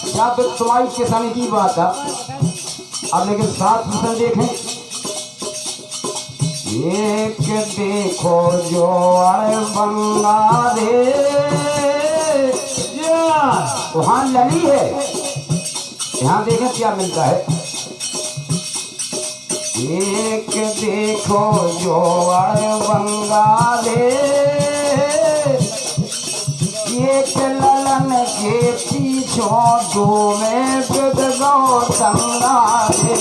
क्या तो तुम्हारी किसानी की बात है। अब लेकिन साथ मिसल देखें, एक देखो जो बंगा दे वहां लड़ी है, यहाँ देखें क्या मिलता है। एक देखो जो बंगा दे, एक ललन के पीछों दो में गौतंगा दे।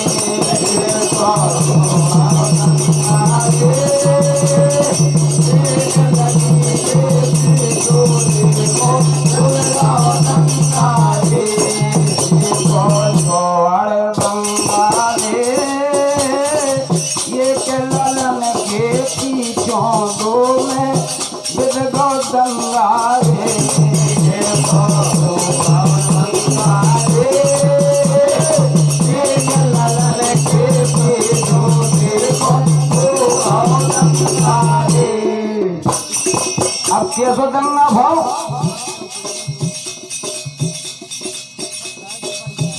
कैसो दंगा भाव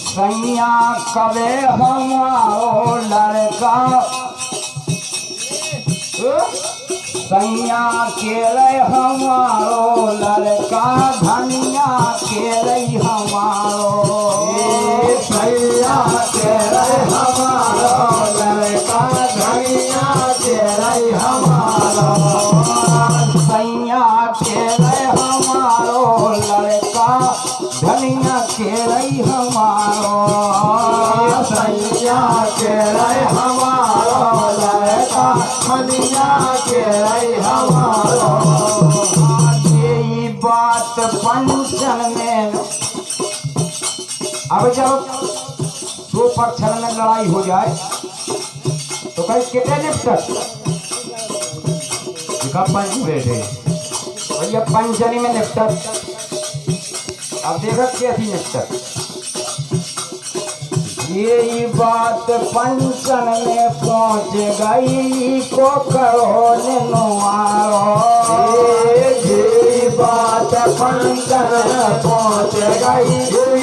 सैया कबे हमारो लड़का सैया केले हमारो लड़का धनिया केले हमारो सैया केले हमारो लड़का धनिया केले हमारो सैया केले हमारो लड़का धनिया केले हमारो सैया केले हमारो लड़का धनिया केले हमारो। ये बात पंचन में अब जब दो पक्षन में लड़ाई हो जाए तो कहीं कितने निपट पंच बैठे भैया पंचनी में निपटक। अब देखा कैसी निपटक। ये बात पंचन में पहुंच गई को करो निनुआरो। ये बात पंचन में पहुंच गई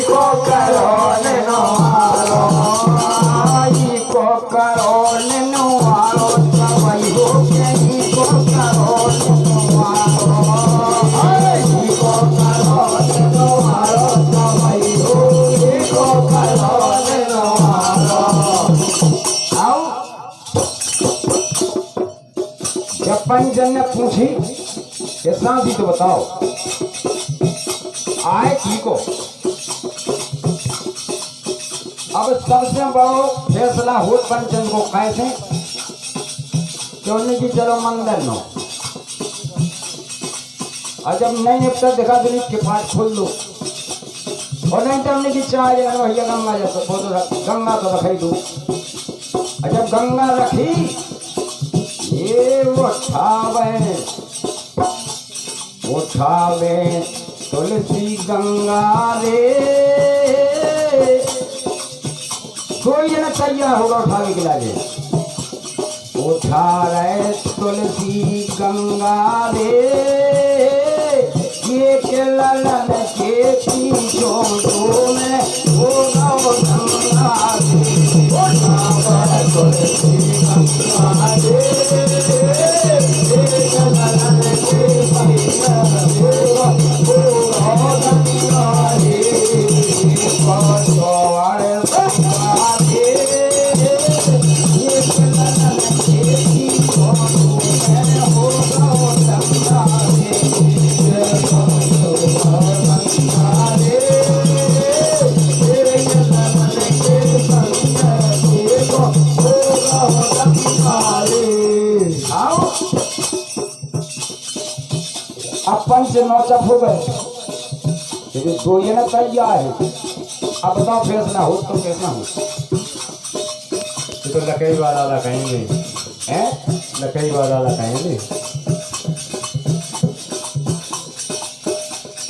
को करो निनुआरो। को करो निनुआरो तवई हो गई को करो निनुआरो। को करो निनुआरो तवई हो गई को करो निनुआरो। आओ जब पंचन ने पूछी कि साथी तो बताओ आए ठीक हो। अब सबसे बड़ो फैसला हो पंचन को कैसे कि चलो मंदिर नो और जब नहीं निपटा दिखा दिली के पास खोल दो और नहीं तो हमने की चाह भैया गंगा जैसे बोलो गंगा तो रख दो। और जब गंगा रखी ये उठावे तुलसी गंगा रे। कोई जना तैयार होगा उठाने के लिए। उठा रहे तुलसी गंगा रे ये के ललन के पीछों दो में होगा गंगा रे। उठा रहे तुलसी गंगा रे ये के ललन के पीछों होगा गंगा रे। पंच नौचप हो गए लेकिन दो ये ना तैयार है। अब बताओ फैसला हो तो कैसा हो। तो लकई वाला कहेंगे हैं, लकई वाला कहेंगे।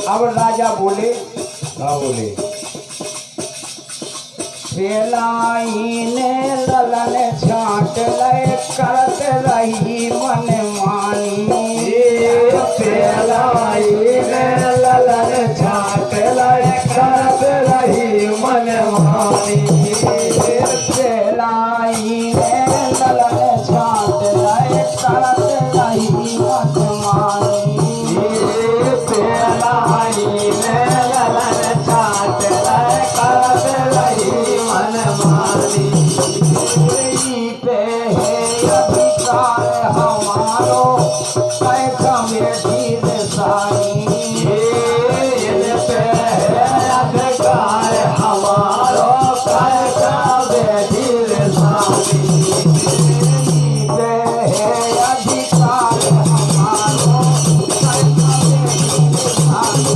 अब राजा बोले क्या बोले पेलाई ने ललन छाट लय करत रही मन मानी। पेलाई ने ललन छाट लय करत रही मन मानी। पेलाई ने ललन छाट लय करत रही मन मानी। पेलाई ने ललन छाट लय करत रही मन मानी। पे है अधिकार हमारो कैसा में धीर सानी। इन पे है अधिकार हमारो कैसा बेधीर सानी। पे है अधिकार हमारो कैसा में धीर सानी।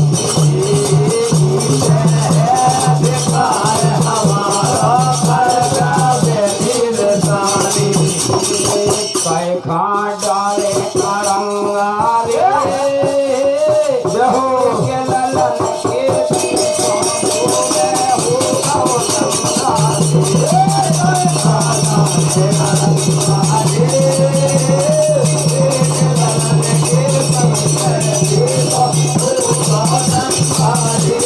अधिकार हमारो कैसा बेधीर सानी। पैखा डाले अरंगा रे जहो के ललन के पीछों में हो गंगा रे।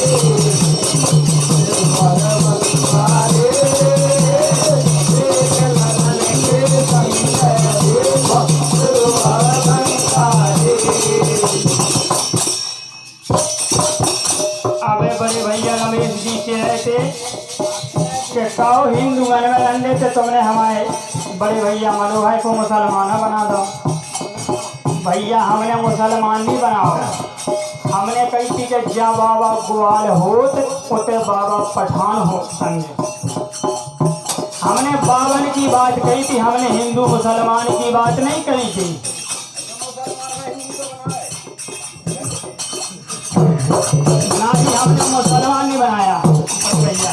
अबे बड़े भैया रमेश जी कह रहे थे कि कहो हिंदू मन में लंडे थे तुमने हमारे बड़े भैया मनु भाई को मुसलमान बना दो। भैया हमने मुसलमान नहीं बनाओ, हमने कही थी कि जा बाबा ग्वाल होत उते बाबा पठान हो संगे। हमने बावन की बात कही थी, हमने हिंदू मुसलमान की बात नहीं कही थी। ना जी हमने मुसलमान नहीं बनाया भैया।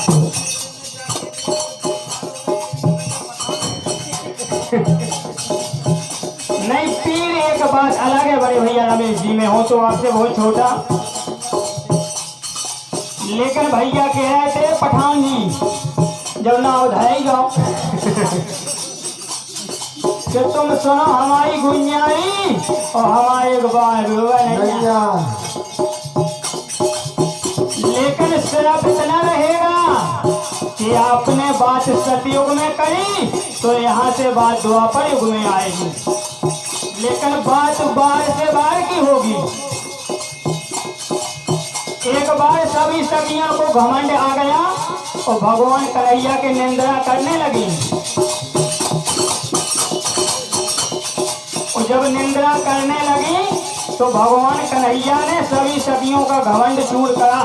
नहीं पीर एक बात अलग है बड़े भैया रमेश जी, में हो तो आपसे बहुत छोटा, लेकिन भैया कह रहे थे पठान जी जब ना उधाई जाओ कि तुम सुनो हमारी गुंजाई और हमारे बार नैया लेकिन सिर्फ इतना रहेगा कि आपने बात सतयुग में करी तो यहाँ से बात द्वापर युग में आएगी, लेकिन बात बार से बार की होगी। एक बार सभी सखियों को घमंड आ गया और भगवान कन्हैया के निंदा करने लगी। और जब निंदा करने लगी तो भगवान कन्हैया ने सभी सखियों का घमंड चूर करा।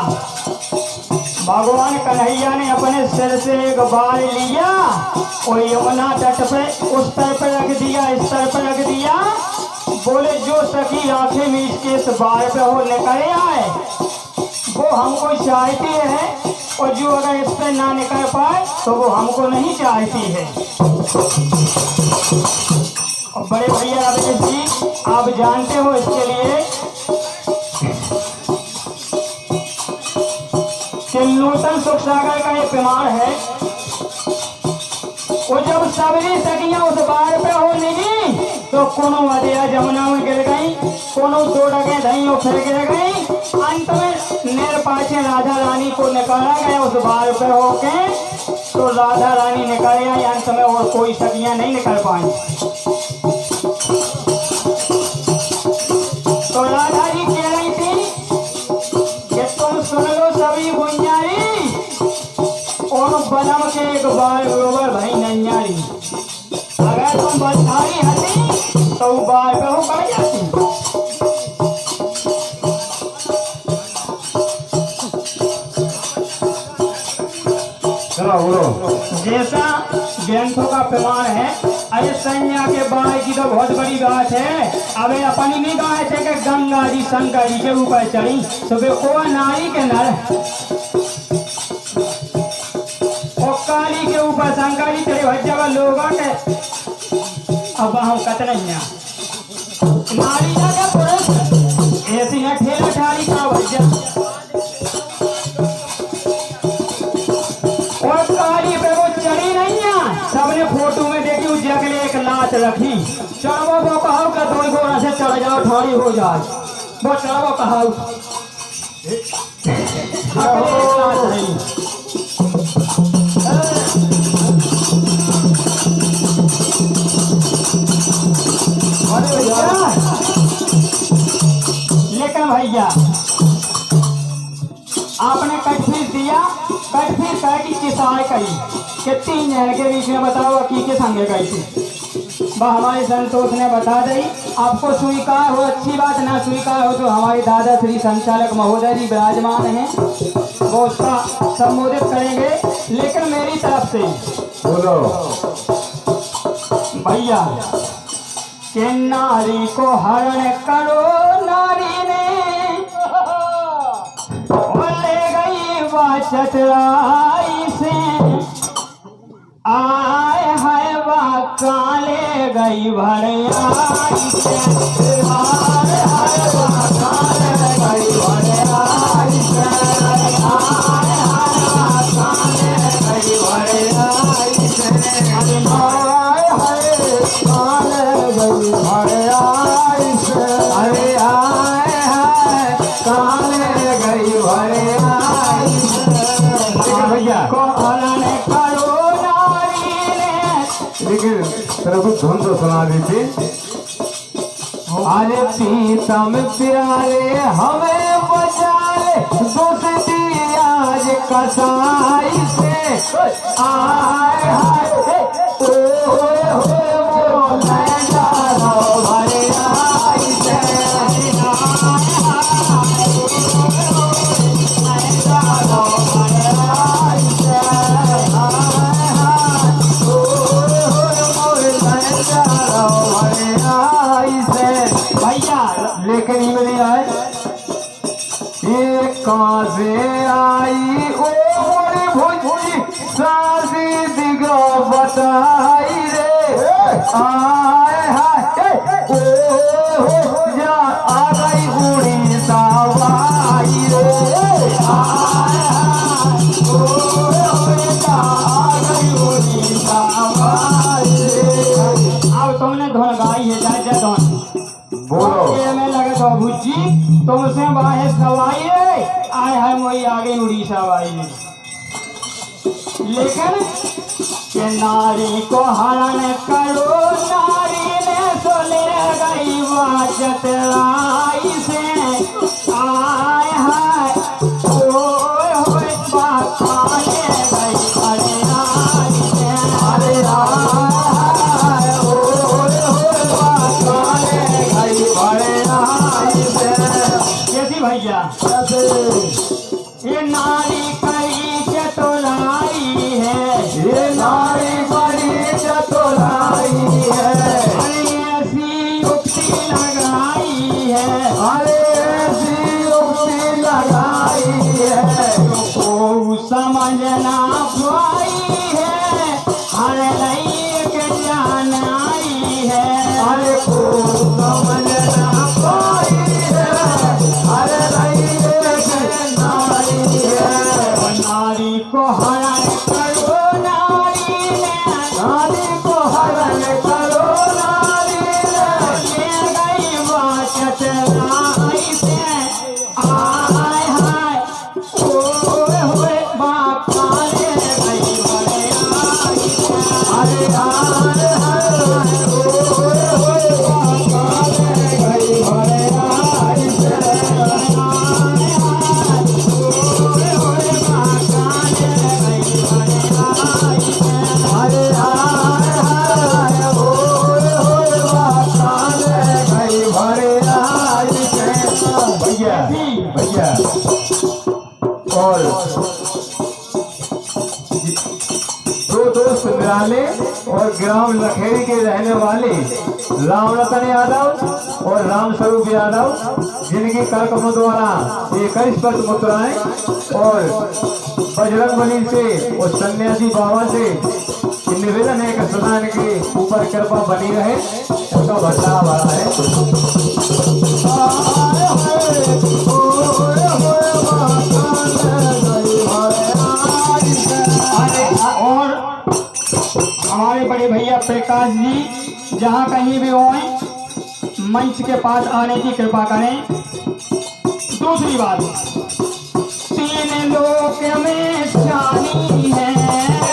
भगवान कन्हैया ने अपने सिर से एक बाल लिया और यमुना तट पे उस तर पे रख दिया, इस तर पे रख दिया। बोले जो सखी आंखें मीच के इस बाल पे हो निकल आए वो हमको चाहती है, और जो अगर इस पे ना निकल पाए तो वो हमको नहीं चाहती है। और बड़े भैया रमेश जी आप जानते हो इसके लिए कि नूतन सुख सागर का ये प्रमाण है। और जब सबरी सखियां उस बार पे हो निगी तो कोनो अदिया जमुना में गिर गई, कोनो दो डगे धई और फिर गिर गई। अंत में नेर पाछे राधा रानी को निकाला गया उस बार पे होके, तो राधा रानी निकल आई अंत में, और कोई सखियां नहीं निकल पाई। तो राधा जी कह रही थी कि तुम सुन लो सभी गुंजारी और बनम के एक बार बरोबर भाई नैयारी। अगर तुम बधाई हती तो बार पे हो पड़ जाती। चलो बोलो। जैसा ग्रंथों का प्रमाण है, अरे संज्ञा के बाण की तो बहुत बड़ी बात है। अबे अपनी नहीं कहा थे कि गंगा जी शंकर जी के ऊपर चढ़ी सुबह को नारी के नर और काली के ऊपर शंकर जी तेरे भज्जा लोगों के अब हम कतने नारी का पुरुष ऐसी है ठेला ठारी का भज्जा और काली पे बात रखी चढ़बो को कहो कि दो घोड़ा से चढ़ जाओ ठाड़ी हो जाए वो चढ़बो कहो अकेले साथ रही अरे भैया लेकिन भैया आपने कटफिर दिया कटफिर कह की किसाई कही कि 3 जन के बीच में बताओ की के संगे गई थी वह हमारे संतोष ने बता दी आपको स्वीकार हो अच्छी बात ना स्वीकार हो तो हमारे दादा श्री संचालक महोदय जी विराजमान हैं वो उसका संबोधित करेंगे लेकिन मेरी तरफ से बोलो भैया कि नारी को हरण करो नारी ने वो ले गई वह चतुराई से आए है वह काले गई भड़ियाई से आए है वह काले गई भड़ियाई से आए है वह काले गई भड़ियाई से अरे अरे आए है काले गई भरे आई भैया को हरण करो नारी ने लेकिन तेरे को धुन तो सुना दी थी अरे पीतम प्यारे हमें बचा ले दोस्ती आज कसाई से आए हाय ओए होए वो लैंडा रो भरे आई से भैया लेकिन मेरी आए ये कहाँ से आई ओ मोरी भोजी सासी दिगो बताई रे आए हाय ओ जा आ गई उड़ी सवाई रे आए हाय ओ जा आ गई उड़ी सवाई रे अब तुमने धुन गाई है जा जा धुन बोलो ये में लगे तो भुज्जी तुमसे बाहे सवाई रे आए है वही आगे उड़ीसा वाई लेकिन के नारी को हरण करो नारी ने तो ले गई वाजत लाई से आए हाय ओए होए बात ले गई अरे आई से अरे हाय ओए होए बात ले गई भरे आई से कैसी भैया ये नारी कई चतुराई है ये नारी बड़ी चतुराई है अरे ऐसी युक्ति लगाई है अरे ऐसी युक्ति लगाई है को समझना पाई है हर एक जान आई है अरे को समझना पाई है अरे नारी है नारी को हरण करो नारी ने नारी को हरण करो नारी ने ले गई वाचत लाई से आय हाय ओए होए बापा ले गई बड़े आई से अरे हाय हाय ओए होए बाबा ले गई भरे आई से अरे हाय हाय ओए होए बाबा ले गई भरे आई से भैया भैया और दो दोस्त निराले और ग्राम लखेड़ी के रहने वाले रामरतन यादव और रामस्वरूप यादव जिनकी कार्यक्रमों द्वारा 21 पद मुद्राएं और बजरंग बली से और सन्यासी बाबा से निवेदन है कि सदा इनके ऊपर कृपा बनी रहे उनका भंडारा भरा है और हमारे बड़े भैया प्रकाश जी जहाँ कहीं भी हों मंच के पास आने की कृपा करें। दूसरी बात, तीन लोक में जानी है,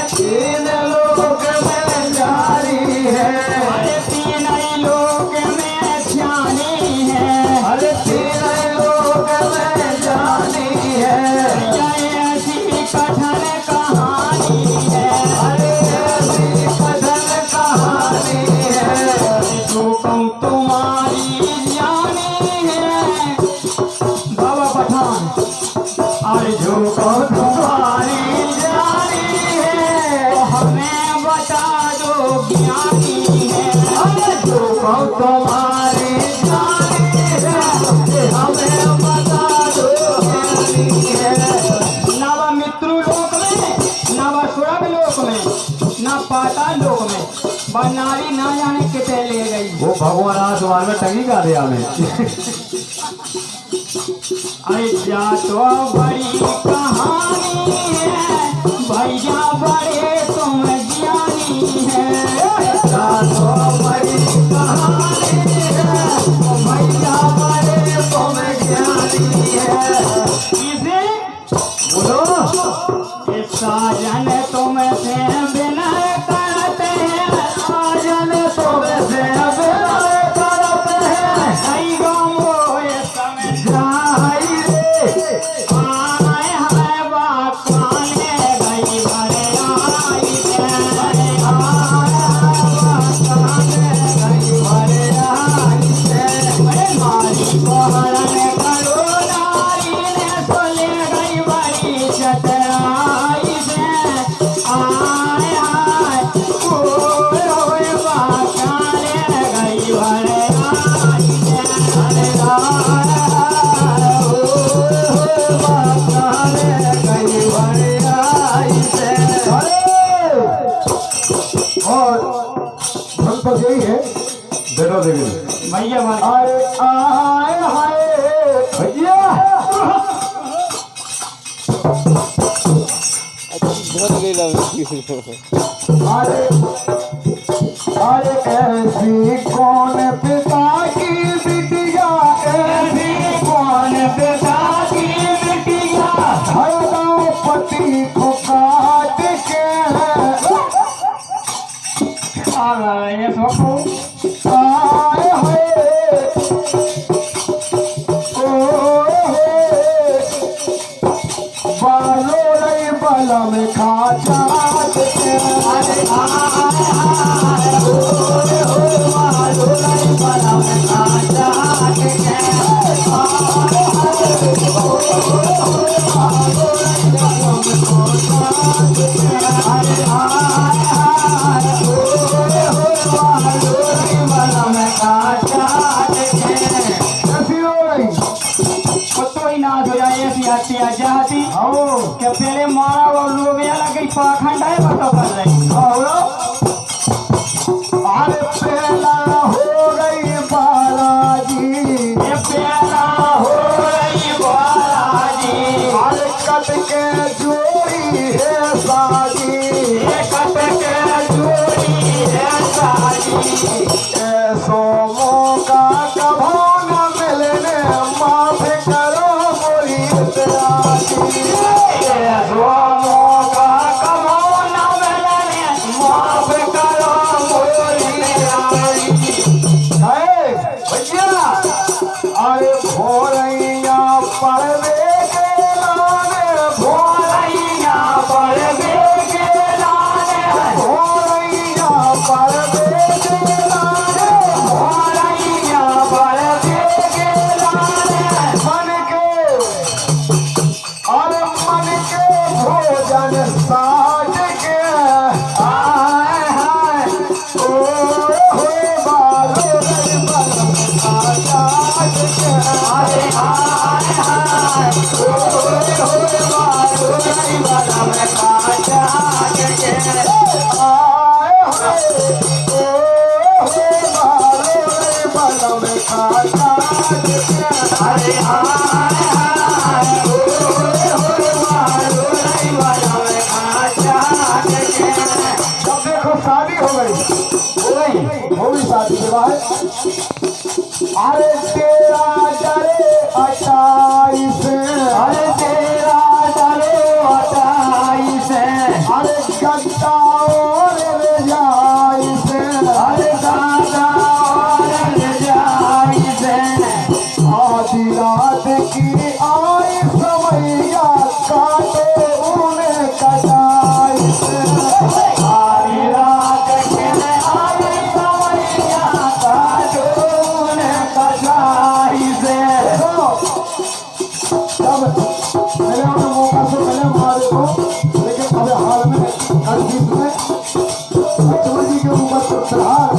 तीन लोक में जारी है, अरे तीन ही लोक में जानी है, अरे तीन लोक में जानी है, यह ऐसी कठिन कहानी है, अरे ऐसी कठिन कहानी है, जो कहूँ तुम्हारी जानी है। बाबा पठान, अरे जो कहूँ तुम्हारी जानी है, तो हमें बता दो ज्ञानी है, अरे जो कहूँ तुम्हारी जानी है, हमें बता दो ज्ञानी है। नव मित्रु लोक में, नव स्वर्ग लोक में, न पाताल लोक में, बनारी ना जाने कितने ले गई। वो भगवान आसमान में टंगी का दिया में। अरे जा तो बड़ी कहानी है, भैया बड़े तुम ज्ञानी है, जा तो बड़ी कहानी है, भैया बड़े तुम ज्ञानी है। इसे बोलो ये साजन तुमसे विनय करते हैं, साजन तुमसे विनय करते हैं, कई गाँवों ये समय जाई रे आए हैं बाकाने गई भरे आई है, अरे मारी को हरण करो नारी ने तो ले गई बड़ी चतराई से, आए आए कोई बाकाने गई भरे आई है, और हम तो यही है। देखो देखो भैया भाई अरे आए हाय भैया, अरे अरे ऐसी कौन पिता की बिटिया, ऐसी कौन पिता की बिटिया, हर गाँव पति को काट के आ गए ये सोको आए हाय बालो रही बला में खा जात के, अरे बालो लाई बला में काटा के, ऐसी हो रही तो ही नाश हो जाए ऐसी हत्या जाती आओ के पहले मारा और लोग ये लगे पाखंड है बता कर रही अरे पहला हो गई बालाजी, ये प्याला हो रही बालाजी, अरे कट के जोड़ी है साजी, ये कट के जोड़ी है साजी, ऐसो मौका कभो न मिलने, माफ करो मोरी इतराजी। ये सोमों का कमो न मिलने, माफ करो मोरी आई। अरे भैया, अरे भोरैया पड़वे के लाने, भोरैया पड़वे के लाने, भोरैया पड़वे के लाने, शादी हो गई हो गई शादी के बाद अरे तेरा डरे 28 अरे तेरा डरे 28 अरे गद्दा और रजाई से अरे दादा जाई से आधी रात की आई समैया काटे उन्हें कटाई से आधी रात के आई समैया काटून कटाई से तब मैंने उन्हें मौका से मैंने मारे को लेकिन अबे हाल में हर चीज में लक्ष्मण जी के ऊपर प्रहार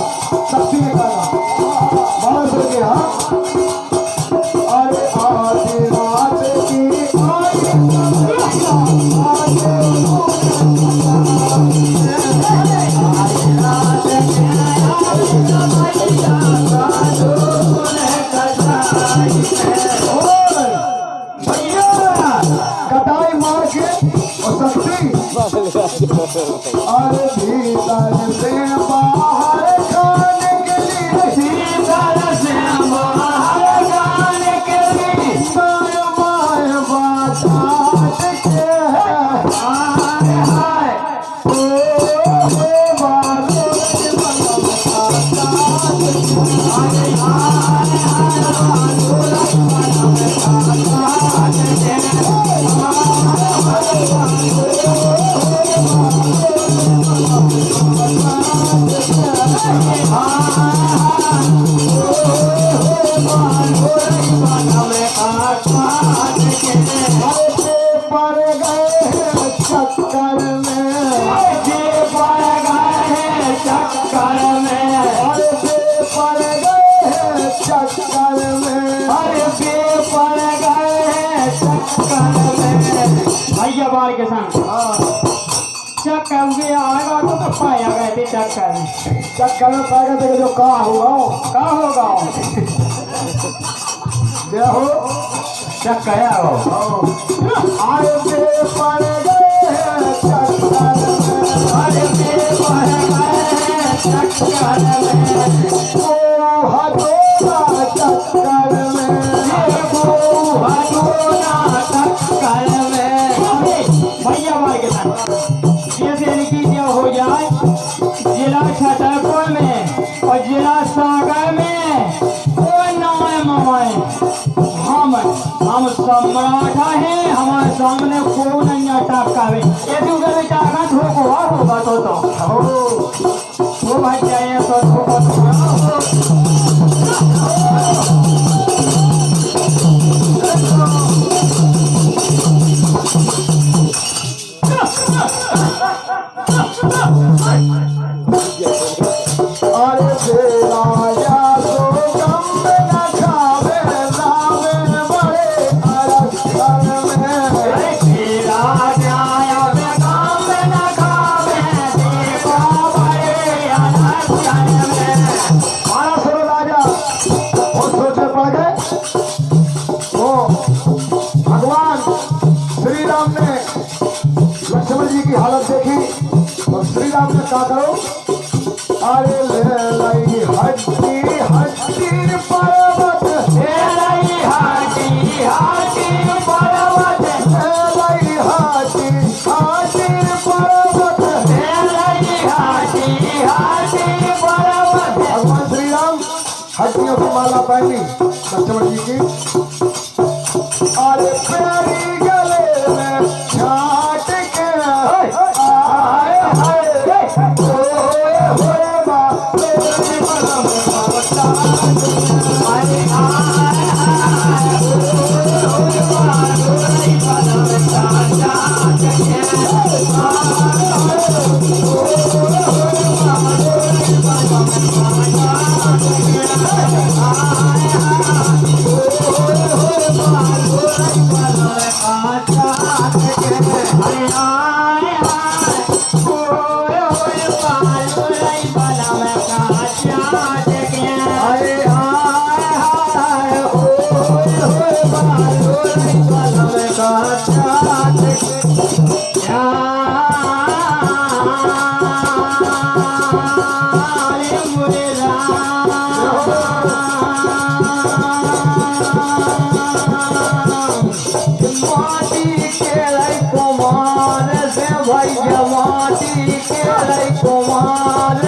शक्ति निकाला 1200 के हाथ अरे आधी रात की आई कटाई मार के और शक्ति अरे भीतर से बाहर खाने के लिए सीधर से बाहर गाने के लिए माय माय बात के है हाय हाय पर गए चक्कर में जे पड़ गए चक्कर में अरे पर गए चक्कर में अरे बे पड़ गए चक्कर में भैया बार के संग चक्कर में आएगा तो पाया गए थे चक्कर में चक्कर में पड़ गए थे जो कहा होगा क्या होगा जय हो चक्कर आओ आए पे पड़ गए चक्कर में अरे बे पड़ गए चक्कर में ओ हटोला चक्कर में भैया बार के साथ जैसे इनकी जब हो जाए जिला छतरपुर में और जिला सागर में कोई ना है ममाए हम सम्राट हैं हमारे सामने कोई नहीं अटकावे यदि उधर टाका ठोको होगा तो भाई जाइए तो ठोको अरे तेरा या तो गम न खावे राम बड़े अरक्षण में तेरा न्याय बेगाम न खावे देखो बड़े अनशन में 1200 राजा बहुत सोचे पड़ गए वो भगवान श्री राम ने लक्ष्मण जी की हालत देखी और श्री राम ने कहा करो अरे ले लाई हड्डी हड्डी पर्वत तेरा ही हाथी हाथी पर्वत ले लाई हड्डी हड्डी पर्वत तेरा ही हाथी हाथी पर्वत भगवान श्री राम हड्डियों की माला पहनी लक्ष्मण जी की अरे प्यारी गले में छाट के आए हाय होए बाप तेरी बलम बाबा अरे माटी के रही कुमार से भैया माटी के रही कुमार